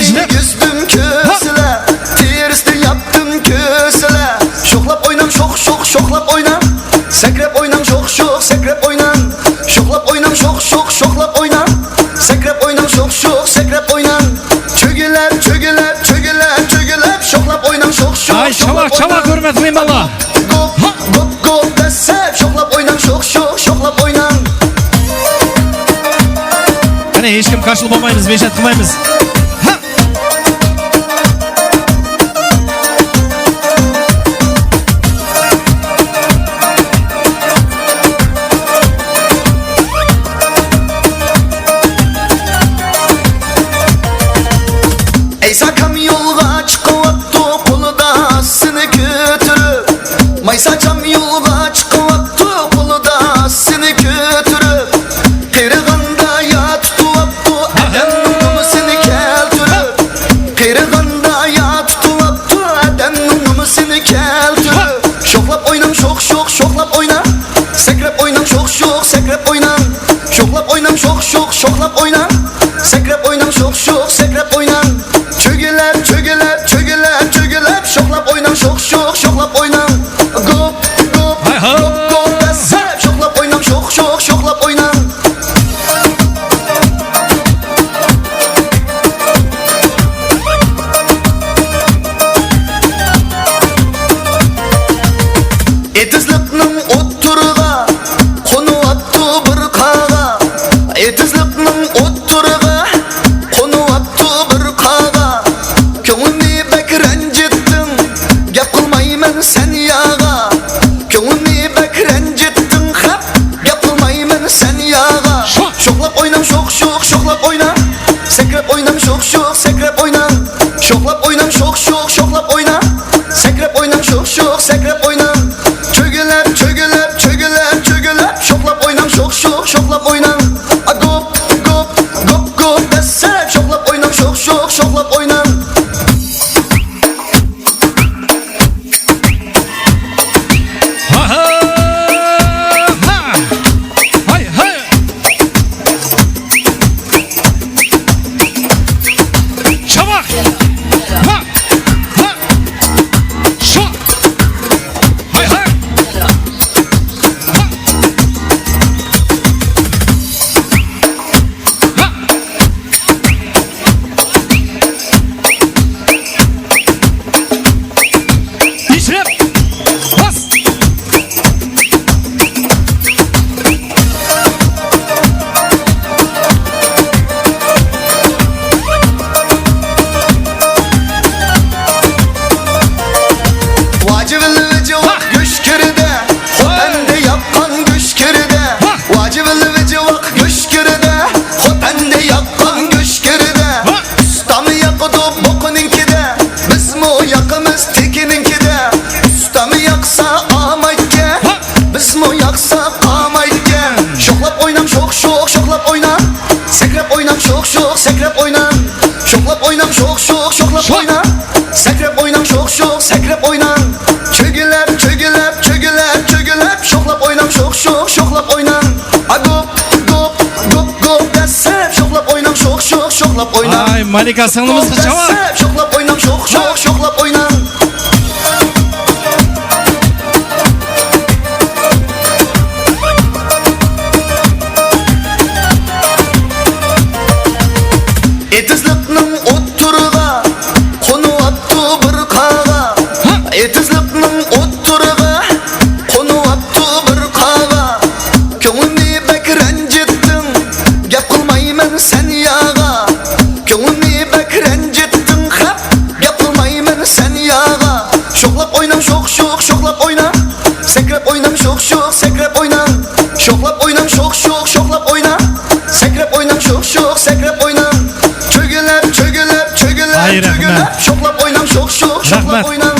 Seni gözüm kösele, teriste yaptım kösele. Şoklap oynam şok şok şoklap oynam. Sekrep oynam şok şok sekrep oynam. Şoklap oynam şok şok şoklap oynam. Sekrep oynam şok şok sekrep oynam. Çögeler çögeler çögeler çögeler. Şoklap oynam şok şok. Ay çavak çavak hürmetmeyim valla. Gop gop gop desep. Şoklap oynam şok şok şoklap oynam. Hani hiç kim karşılık olmayınız, beşet kılmayınız. Eysa kam yolga çıkıvattu, kolu da seni götürüp. Maysa cam yolga çıkıvattu, kolu da seni götürüp. Kırganda ya tutuvattu, edennumu seni keltürüp. Kırganda ya tutuvattu, edennumu seni keltürüp. Şoklap oynam şok şok şoklap oynam. Sekrep oynam şok şok sekrep oynam. Şoklap oynam şok şok şoklap oynam. Sekrep oynam şok şok sekrep oynam. Çögeler çögeler çögeler çögeler. Şoklap oynam şok şok şoklap oynam. Gop gop gop gop desep. Şoklap oynam şok şok şoklap oynam. Etizlikning o'ttirig'a qo'nyapti bir qaga. Etizlikning o'ttirig'a qo'nyapti bir qaga. Ko'nglimni bek ranjitdim, gap qilmayman sen yaga. Ko'nglimni bek ranjitdim, gap qilmayman sen yaga. Şoklap oynam şok şok şoklap oynam. Sekrep oynam şok şok sekrep oynam. Şoklap oynam şok şok şoklap oynam. Sekrep oynam şok şok sekrep oynam. Çögeler çögeler çögeler çögeler. Şoklap oynam şok şok şoklap oynam. Gop gop gop gop desep. Şoklap oynam şok şok şoklap oynam. Ha ha ha. Hay hay. Çabuk. Ha ha. Şu. Hay hay. Ha. Ha. İşrep. Bas. Vacibili cevap göşkürde, hotende yapkan göşkürde. Vacibili cevap göşkürde, hotende yapkan göşkürde. Ustamı yakıdı bokuninkide, biz mi yakımız tekininkide. Ustamı yaksa amayke, biz mi yaksa amayke. Şoklap oynam şok şok şoklap oynam. Sekrep oynam şok şok sekrep oynam. Şoklap oynam şok şok şoklap oynam. Sekrep oynam şok şok sekrep oynam. Çögeler çögeler çögeler çögeler. Şoklap oynam şok şok şoklap oynam. Gop gop gop gop desep. Şoklap oynam şok şok şoklap oynam. Ay Malika sınırımızda çavak. Desep. Şoklap oynam şok şok şoklap oynam. Etizlikning o'ttirig'a qo'nyapti bir qaga. Etizlikning o'ttirig'a qo'nyapti bir qaga. Ko'nglimni bek ranjitdim, gap qilmayman sen yaga. Ko'nglimni bek ranjitdim, gap qilmayman sen yaga. Şoklap oynam şok şok şoklap oynam. Sekrep oynam şok şok sekrep oynam. Şoklap oynam şok şok şoklap oynam. Sekrep oynam şok şok sekrep oynam. Çögeler çögeler çögeler Ay, çögeler. rahmet. Şoklap oynam şok şok şoklap Rahmet. oynam.